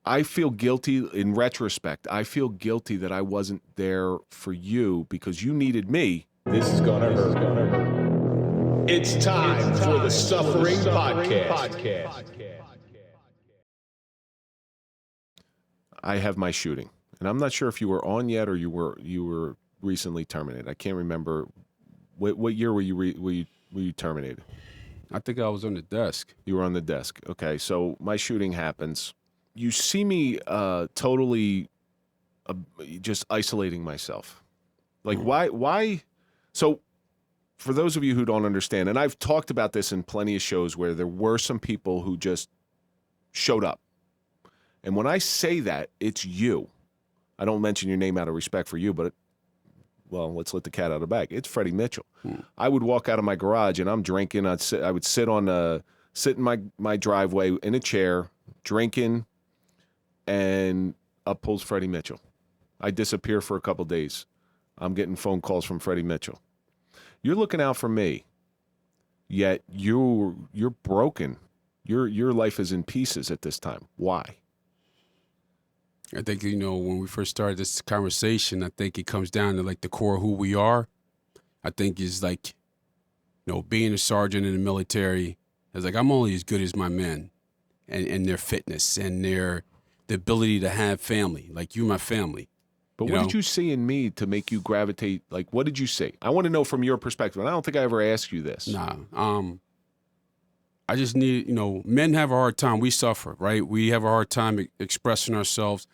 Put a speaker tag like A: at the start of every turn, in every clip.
A: I feel guilty in retrospect. I feel guilty that I wasn't there for you because you needed me.
B: This is gonna hurt. It's time for the Suffering Podcast.
A: I have my shooting, and I'm not sure if you were on yet or you were recently terminated. I can't remember what year were you terminated.
C: I think I was on the desk.
A: You were on the desk. Okay, so my shooting happens. You see me totally just isolating myself. Like, why? So for those of you who don't understand, and I've talked about this in plenty of shows where there were some people who just showed up. And when I say that, it's you. I don't mention your name out of respect for you, but, well, let's let the cat out of the bag. It's Freddie Mitchell. I would walk out of my garage and I'm drinking. I would sit in my driveway in a chair, drinking, and up pulls Freddie Mitchell. I disappear for a couple days. I'm getting phone calls from Freddie Mitchell. You're looking out for me, yet you're broken. Your life is in pieces at this time. Why?
C: I think, when we first started this conversation, I think it comes down to like the core of who we are. I think is like, being a sergeant in the military is like, I'm only as good as my men and their fitness and the ability to have family. Like, you're my family.
A: But what did you see in me to make you gravitate? Like, what did you see? I want to know from your perspective. And I don't think I ever asked you this.
C: Nah. I just need, men have a hard time. We suffer, right? We have a hard time expressing ourselves.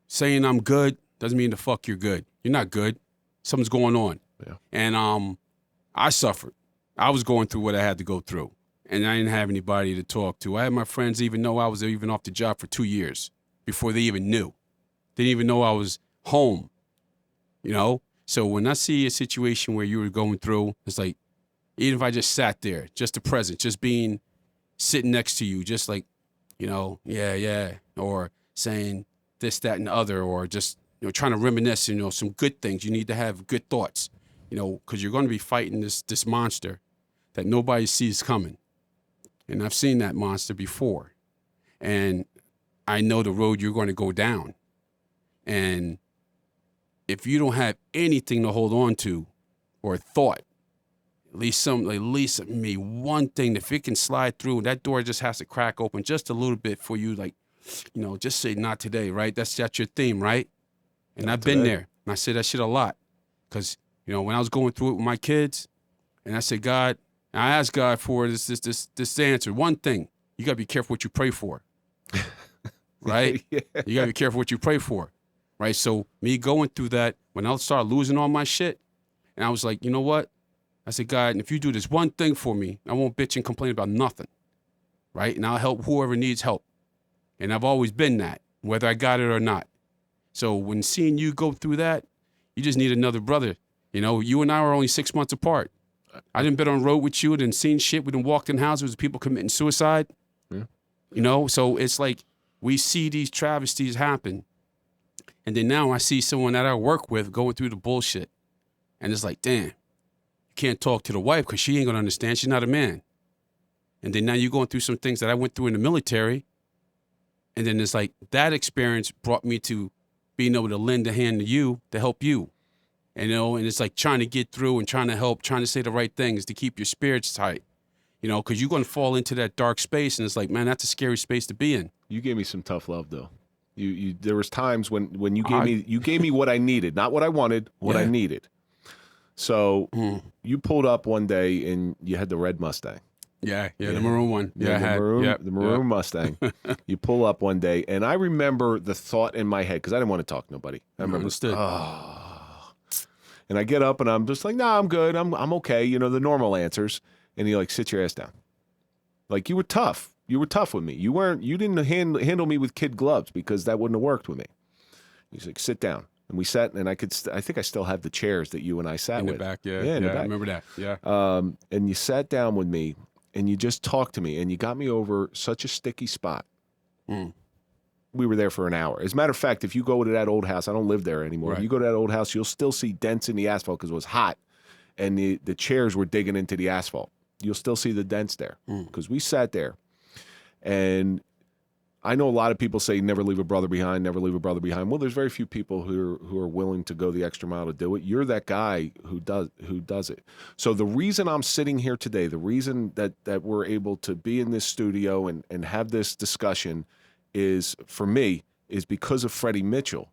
C: Saying I'm good doesn't mean the fuck you're good. You're not good. Something's going on.
A: Yeah.
C: And I suffered. I was going through what I had to go through. And I didn't have anybody to talk to. I had my friends even know I was even off the job for 2 years before they even knew. They didn't even know I was home, So when I see a situation where you were going through, it's like, even if I just sat there, just the presence, just sitting next to you, just like, yeah, or saying this, that, and the other, or just, trying to reminisce, some good things. You need to have good thoughts, because you're going to be fighting this monster that nobody sees coming. And I've seen that monster before. And I know the road you're going to go down. And if you don't have anything to hold on to or thought, at least me, one thing, if it can slide through, that door just has to crack open just a little bit for you, like, just say not today, right? That's your theme, right? And I've been there. And I say that shit a lot. Because, when I was going through it with my kids, and I said, God, and I asked God for this answer. One thing, you got to be careful what you pray for. Right?
A: Yeah.
C: You got to be careful what you pray for. Right? So me going through that, when I started losing all my shit, and I was like, you know what? I said, God, and if you do this one thing for me, I won't bitch and complain about nothing. Right? And I'll help whoever needs help. And I've always been that, whether I got it or not. So when seeing you go through that, you just need another brother. You and I are only 6 months apart. I done been on the road with you and seen shit. We done walked in houses with people committing suicide. Yeah. So it's like we see these travesties happen. And then now I see someone that I work with going through the bullshit. And it's like, damn, you can't talk to the wife because she ain't going to understand. She's not a man. And then now you're going through some things that I went through in the military. And then it's like that experience brought me to being able to lend a hand to you to help you. And it's like trying to get through and trying to help, trying to say the right things to keep your spirits tight. Because you're going to fall into that dark space. And it's like, man, that's a scary space to be in.
A: You gave me some tough love, though. There was times when you gave me what I needed, not what I wanted, what I needed. So you pulled up one day and you had the red Mustang.
C: Yeah, the maroon one.
A: Yeah, the maroon Mustang. You pull up one day, and I remember the thought in my head, because I didn't want to talk to nobody. I remember, and I get up, and I'm just like, nah, I'm good. I'm okay. The normal answers. And he like, sit your ass down. Like, you were tough. You were tough with me. You didn't handle me with kid gloves, because that wouldn't have worked with me. He's like, sit down. And we sat, and I think I still have the chairs that you and I sat with.
C: In the back, yeah.
A: In the back.
C: I remember that, yeah.
A: And you sat down with me, and you just talked to me, and you got me over such a sticky spot. We were there for an hour. As a matter of fact, if you go to that old house, I don't live there anymore.
C: Right.
A: If you go to that old house, you'll still see dents in the asphalt because it was hot, and the chairs were digging into the asphalt. You'll still see the dents there because we sat there, and I know a lot of people say never leave a brother behind, never leave a brother behind. Well, there's very few people who are willing to go the extra mile to do it. You're that guy who does it. So the reason I'm sitting here today, the reason that we're able to be in this studio and have this discussion is, for me, is because of Freddie Mitchell.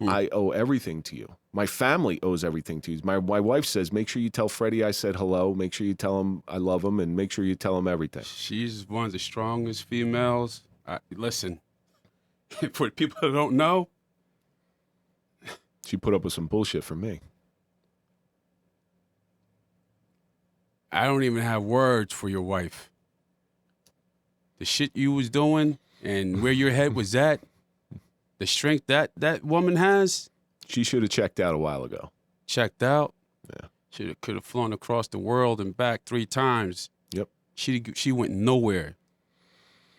A: I owe everything to you. My family owes everything to you. My wife says, make sure you tell Freddie I said hello. Make sure you tell him I love him, and make sure you tell him everything.
C: She's one of the strongest females. Listen, for people that don't know,
A: She put up with some bullshit from me.
C: I don't even have words for your wife. The shit you was doing and where your head was at, the strength that woman has.
A: She should have checked out a while ago.
C: Checked out.
A: Yeah.
C: Could have flown across the world and back 3 times.
A: Yep.
C: She went nowhere.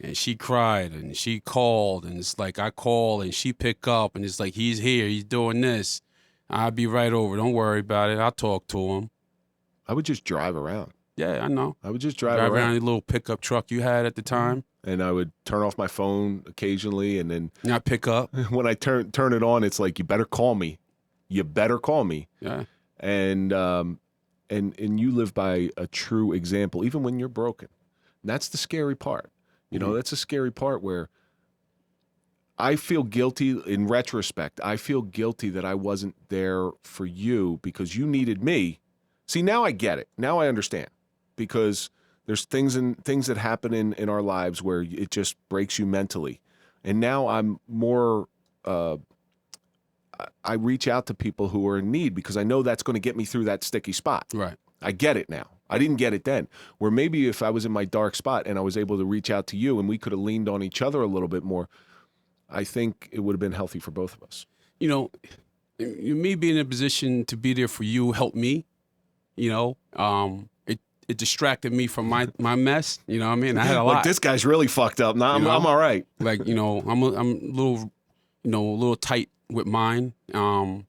C: And she cried and she called, and it's like I call and she pick up, and it's like, he's here, he's doing this. I'll be right over. Don't worry about it. I'll talk to him.
A: I would just drive around.
C: Yeah, I know.
A: I would just drive
C: around
A: around.
C: the little pickup truck you had at the time.
A: And I would turn off my phone occasionally, and then
C: Not pick up.
A: when I turn it on, it's like, you better call me. You better call me.
C: Yeah.
A: And you live by a true example, even when you're broken. And that's the scary part. You know, that's a scary part where I feel guilty in retrospect. I feel guilty that I wasn't there for you because you needed me. See, now I get it. Now I understand, because there's things that happen in our lives where it just breaks you mentally. And now I'm more, I reach out to people who are in need because I know that's going to get me through that sticky spot.
C: Right.
A: I get it now. I didn't get it then. Where maybe if I was in my dark spot and I was able to reach out to you and we could have leaned on each other a little bit more, I think it would have been healthy for both of us.
C: You know, me being in a position to be there for you helped me. You know, it distracted me from my mess. You know what I mean? I had a lot.
A: Like, this guy's really fucked up. Nah, I'm all right.
C: Like, you know, I'm a little tight with mine. I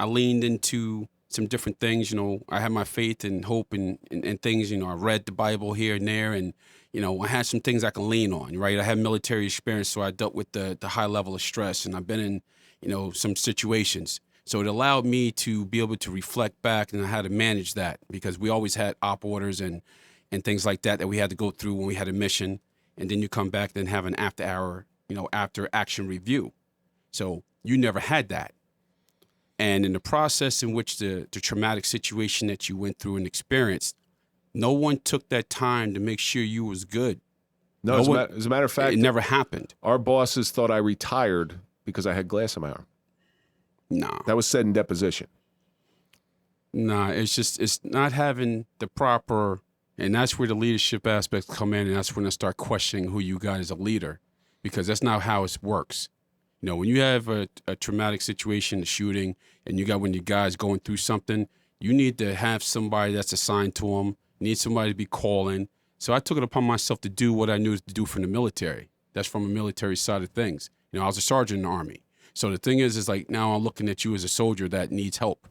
C: leaned into some different things. You know, I had my faith and hope and things. You know, I read the Bible here and there, and you know, I had some things I can lean on. Right, I had military experience, so I dealt with the high level of stress, and I've been in, you know, some situations. So it allowed me to be able to reflect back and how to manage that, because we always had op orders and things like that we had to go through when we had a mission, and then you come back and have an after action review. So you never had that. And in the process in which the traumatic situation that you went through and experienced, no one took that time to make sure you was good.
A: No, as a matter of fact,
C: it never happened.
A: Our bosses thought I retired because I had glass in my arm.
C: No.
A: That was said in deposition.
C: Nah, it's not having the proper, and that's where the leadership aspects come in, and that's when I start questioning who you got as a leader, because that's not how it works. You know, when you have a traumatic situation, a shooting, and you got one of you guys going through something, you need to have somebody that's assigned to them. You need somebody to be calling. So I took it upon myself to do what I knew to do from the military. That's from a military side of things. You know, I was a sergeant in the Army. So the thing is like, now I'm looking at you as a soldier that needs help.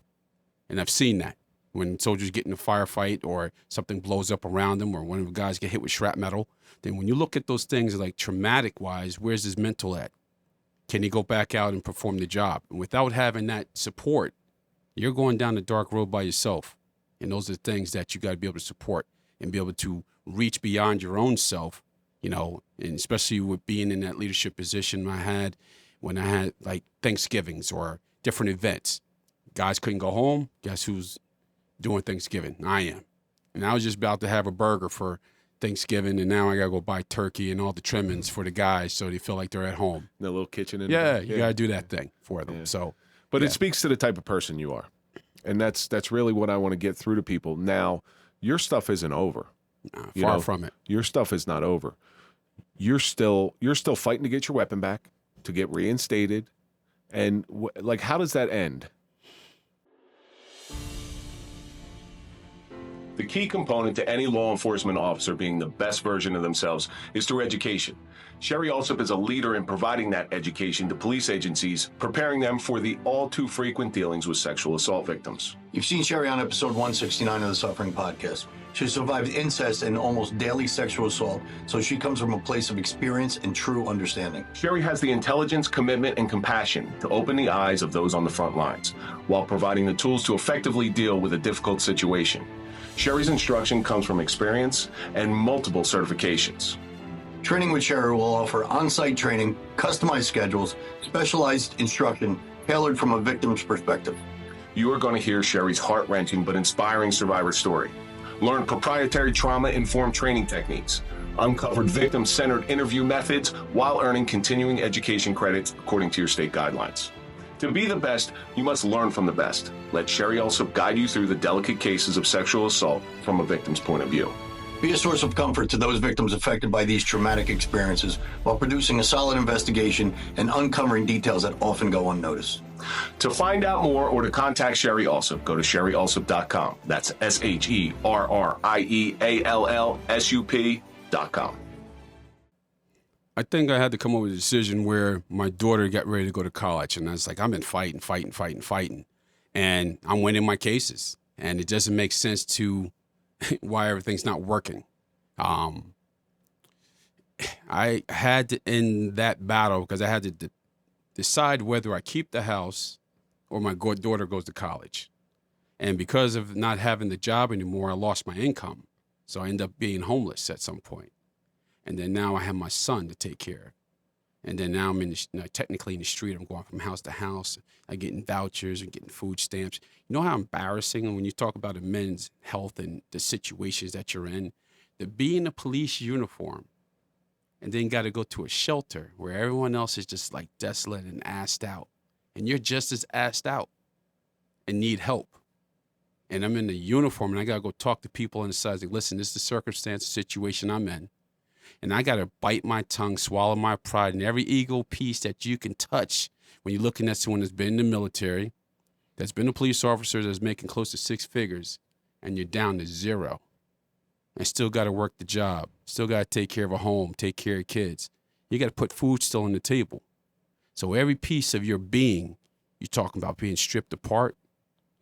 C: And I've seen that. When soldiers get in a firefight or something blows up around them, or one of the guys get hit with shrapnel, then when you look at those things like traumatic-wise, where's his mental at? Can he go back out and perform the job? And without having that support, you're going down the dark road by yourself. And those are the things that you got to be able to support and be able to reach beyond your own self, you know, and especially with being in that leadership position when I had like Thanksgivings or different events. Guys couldn't go home. Guess who's doing Thanksgiving? I am. And I was just about to have a burger for Thanksgiving, and now I gotta go buy turkey and all the trimmings for the guys so they feel like they're at home.
A: The little kitchen. You
C: gotta do that thing for them. Yeah. So,
A: but it speaks to the type of person you are, and that's really what I want to get through to people. Now, your stuff isn't over.
C: Far from it.
A: Your stuff is not over. You're still fighting to get your weapon back, to get reinstated, and how does that end? The key component to any law enforcement officer being the best version of themselves is through education. Sherry Alsop is a leader in providing that education to police agencies, preparing them for the all too frequent dealings with sexual assault victims.
D: You've seen Sherry on episode 169 of the Suffering Podcast. She survived incest and almost daily sexual assault, so she comes from a place of experience and true understanding.
A: Sherry has the intelligence, commitment, and compassion to open the eyes of those on the front lines, while providing the tools to effectively deal with a difficult situation. Sherry's instruction comes from experience and multiple certifications.
D: Training with Sherry will offer on-site training, customized schedules, specialized instruction tailored from a victim's perspective.
A: You are going to hear Sherry's heart-wrenching but inspiring survivor story. Learn proprietary trauma-informed training techniques, uncovered victim-centered interview methods while earning continuing education credits according to your state guidelines. To be the best, you must learn from the best. Let Sherry also guide you through the delicate cases of sexual assault from a victim's point of view.
D: Be a source of comfort to those victims affected by these traumatic experiences while producing a solid investigation and uncovering details that often go unnoticed.
A: To find out more or to contact Sherry Alsop, go to sherryalsop.com. That's SherryAllsup.com.
C: I think I had to come up with a decision where my daughter got ready to go to college, and I was like, I've been fighting, and I'm winning my cases, and it doesn't make sense to why everything's not working. I had to end that battle because I had to decide whether I keep the house or my daughter goes to college. And because of not having the job anymore, I lost my income. So I ended up being homeless at some point. And then now I have my son to take care of. And then now I'm technically in the street. I'm going from house to house. I'm getting vouchers and getting food stamps. You know how embarrassing when you talk about a men's health and the situations that you're in, to be in a police uniform and then got to go to a shelter where everyone else is just like desolate and assed out. And you're just as assed out and need help. And I'm in the uniform and I got to go talk to people on the side. Like, listen, this is the circumstance, the situation I'm in. And I got to bite my tongue, swallow my pride, and every ego piece that you can touch when you're looking at someone that's been in the military, that's been a police officer that's making close to 6 figures, and you're down to 0. And still got to work the job, still got to take care of a home, take care of kids. You got to put food still on the table. So every piece of your being, you're talking about being stripped apart,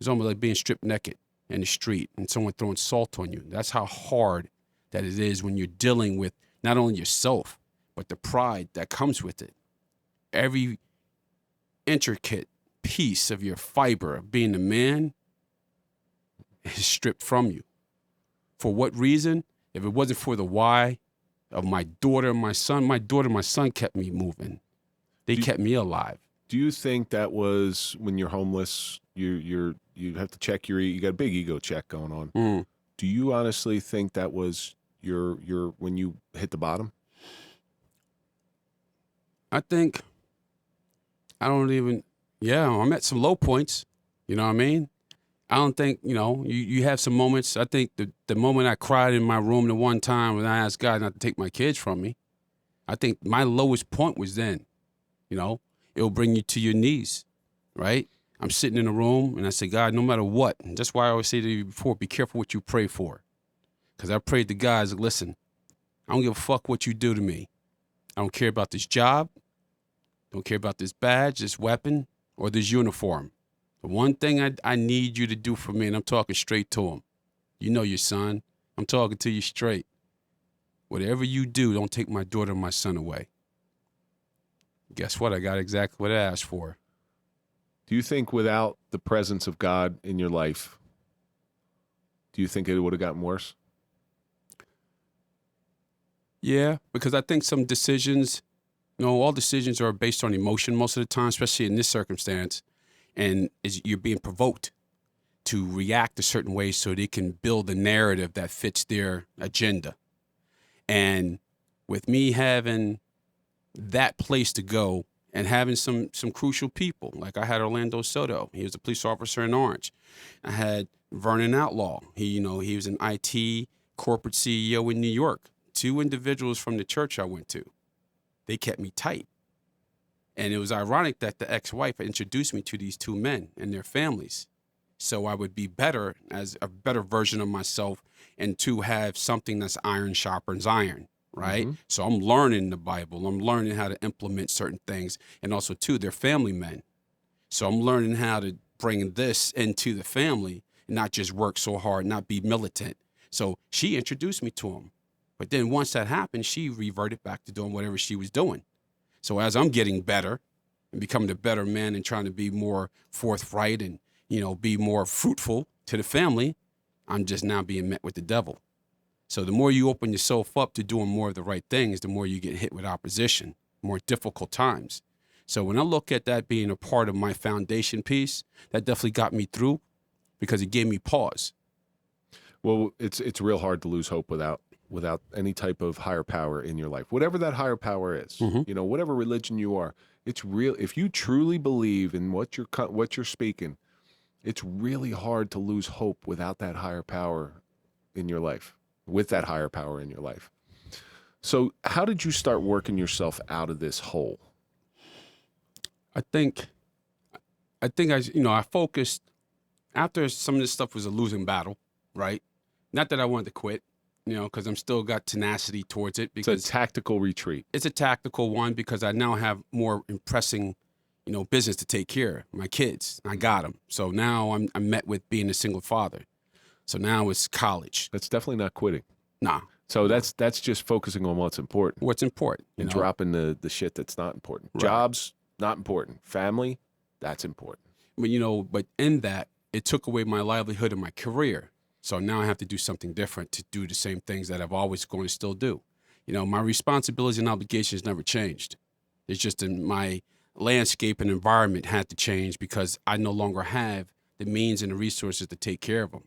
C: it's almost like being stripped naked in the street and someone throwing salt on you. That's how hard that it is when you're dealing with not only yourself, but the pride that comes with it. Every intricate piece of your fiber of being a man is stripped from you. For what reason? If it wasn't for the why of my daughter and my son kept me moving. They kept me alive.
A: Do you think that was when you're homeless, you have to check you got a big ego check going on. Do you honestly think that was your when you hit the bottom?
C: I'm at some low points, you know what I mean? I don't think, you have some moments. I think the moment I cried in my room the one time when I asked God not to take my kids from me, I think my lowest point was then, it'll bring you to your knees, right? I'm sitting in a room and I say, God, no matter what, and that's why I always say to you before, be careful what you pray for. Because I prayed to God, listen, I don't give a fuck what you do to me. I don't care about this job. Don't care about this badge, this weapon, or this uniform. The one thing I need you to do for me, and I'm talking straight to him. You know your son. I'm talking to you straight. Whatever you do, don't take my daughter and my son away. Guess what? I got exactly what I asked for.
A: Do you think without the presence of God in your life, do you think it would have gotten worse?
C: Yeah, because I think some decisions, all decisions are based on emotion most of the time, especially in this circumstance. And you're being provoked to react a certain way so they can build a narrative that fits their agenda. And with me having that place to go and having some crucial people, like I had Orlando Soto. He was a police officer in Orange. I had Vernon Outlaw. He was an IT corporate CEO in New York. 2 individuals from the church I went to. They kept me tight. And it was ironic that the ex-wife introduced me to these 2 men and their families. so I would be better as a better version of myself, and to have something that's iron sharpens iron, right? So I'm learning the Bible. I'm learning how to implement certain things, and also too, they're family men. So I'm learning how to bring this into the family and not just work so hard, not be militant. So she introduced me to him. But then once that happened, she reverted back to doing whatever she was doing. So as I'm getting better and becoming a better man and trying to be more forthright and, be more fruitful to the family, I'm just now being met with the devil. So the more you open yourself up to doing more of the right things, the more you get hit with opposition, more difficult times. So when I look at that being a part of my foundation piece, that definitely got me through because it gave me pause.
A: Well, it's real hard to lose hope without any type of higher power in your life, whatever that higher power is. Whatever religion you are, it's real. If you truly believe in what you're speaking, it's really hard to lose hope without that higher power in your life. With that higher power in your life. So, how did you start working yourself out of this hole?
C: I think I focused after some of this stuff was a losing battle, right? Not that I wanted to quit, because I'm still got tenacity towards it. Because
A: it's a tactical retreat.
C: It's a tactical one because I now have more pressing, business to take care of. My kids, I got them. So now I'm met with being a single father. So now it's college.
A: That's definitely not quitting.
C: Nah.
A: So that's just focusing on what's important.
C: What's important.
A: And dropping the shit that's not important. Right. Jobs, not important. Family, that's important.
C: But in that, it took away my livelihood and my career. So now I have to do something different to do the same things that I've always going to still do. My responsibilities and obligations never changed. It's just in my landscape and environment had to change because I no longer have the means and the resources to take care of them.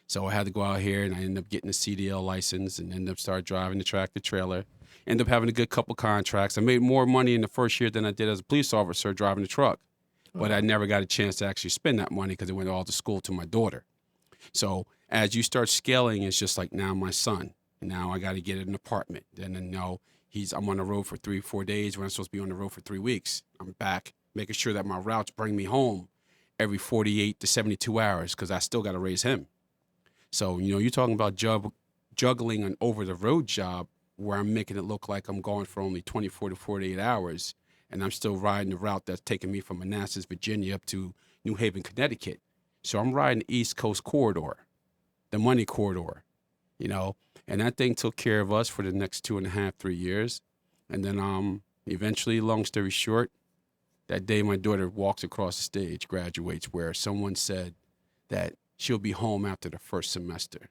C: So I had to go out here and I ended up getting a CDL license and ended up start driving the tractor trailer. Ended up having a good couple contracts. I made more money in the first year than I did as a police officer driving the truck. But I never got a chance to actually spend that money because it went all to school to my daughter. So as you start scaling, it's just like now my son. Now I got to get an apartment. And then I'm on the road for 3-4 days when I'm supposed to be on the road for 3 weeks. I'm back making sure that my routes bring me home every 48 to 72 hours because I still got to raise him. So, you're talking about juggling an over-the-road job where I'm making it look like I'm going for only 24 to 48 hours, and I'm still riding the route that's taking me from Manassas, Virginia, up to New Haven, Connecticut. So I'm riding the East Coast corridor, the money corridor, and that thing took care of us for the next 2.5, 3 years. And then eventually, long story short, that day my daughter walks across the stage, graduates, where someone said that she'll be home after the first semester.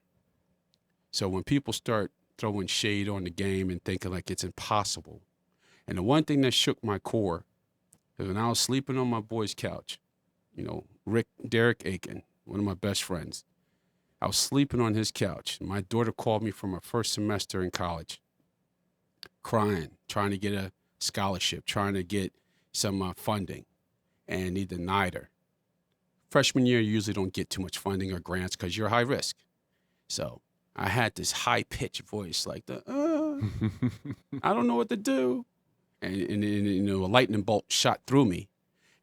C: So when people start throwing shade on the game and thinking like it's impossible, and the one thing that shook my core is when I was sleeping on my boy's couch, Derek Aiken, one of my best friends, I was sleeping on his couch. My daughter called me from her first semester in college, crying, trying to get a scholarship, trying to get some funding, and he denied her. Freshman year, you usually don't get too much funding or grants because you're high risk. So I had this high-pitched voice like, I don't know what to do. And a lightning bolt shot through me.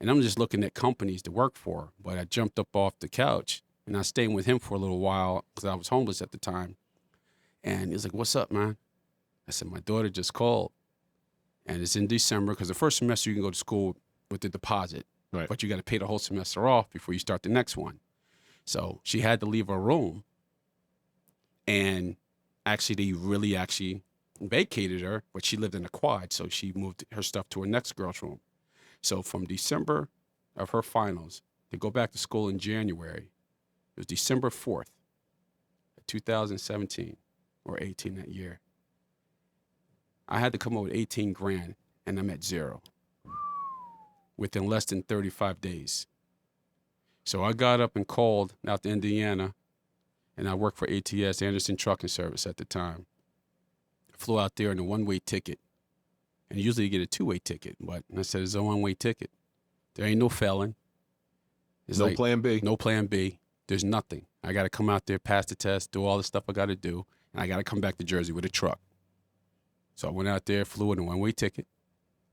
C: And I'm just looking at companies to work for. But I jumped up off the couch, and I stayed with him for a little while because I was homeless at the time. And he's like, what's up, man? I said, my daughter just called. And it's in December because the first semester you can go to school with the deposit. Right. But you got to pay the whole semester off before you start the next one. So she had to leave her room. And actually, they really vacated her, but she lived in a quad. So she moved her stuff to her next girl's room. So from December of her finals to go back to school in January, it was December 4th, 2017 or 18 that year. I had to come up with 18 grand and I'm at zero within less than 35 days. So I got up and called out to Indiana, and I worked for ATS, Anderson Trucking Service at the time. I flew out there in a one-way ticket, and usually you get a two-way ticket, but I said it's a one-way ticket. There ain't no failing. It's
A: no plan B.
C: No plan B. There's nothing. I got to come out there, pass the test, do all the stuff I got to do, and I got to come back to Jersey with a truck. So I went out there, flew in a one-way ticket,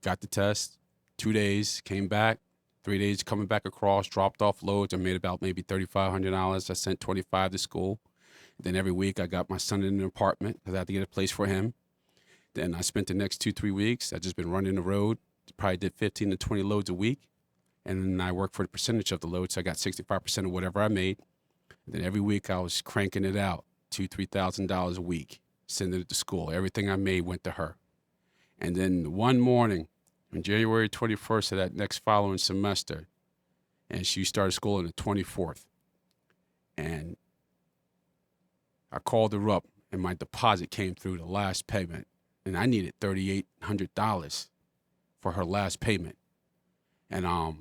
C: got the test, 2 days, came back, 3 days coming back across, dropped off loads. I made about maybe $3,500. I sent 25 to school. Then every week I got my son in an apartment because I had to get a place for him. Then I spent the next 2-3 weeks. I just been running the road. Probably did 15 to 20 loads a week. And then I worked for the percentage of the load. So I got 65% of whatever I made. And then every week I was cranking it out, $2,000-$3,000 a week, sending it to school. Everything I made went to her. And then one morning, on January 21st of that next following semester, and she started school on the 24th. And I called her up, and my deposit came through, the last payment. And I needed $3,800 for her last payment. And I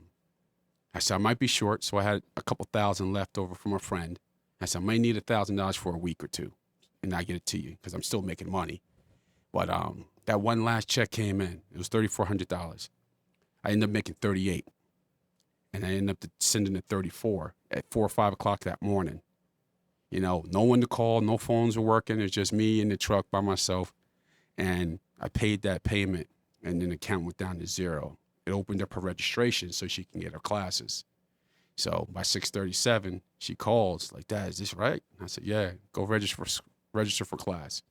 C: said, I might be short, so I had a couple thousand left over from a friend. I said, I might need $1,000 for a week or two, and I get it to you because I'm still making money. But that one last check came in. It was $3,400. I ended up making 38, and I ended up sending the 34 at 4 or 5 o'clock that morning. You know, no one to call, no phones were working. It's just me in the truck by myself, and I paid that payment, and then the account went down to zero. It opened up her registration so she can get her classes. So by 6:37, she calls like, Dad, is this right? And I said, yeah, go register for class.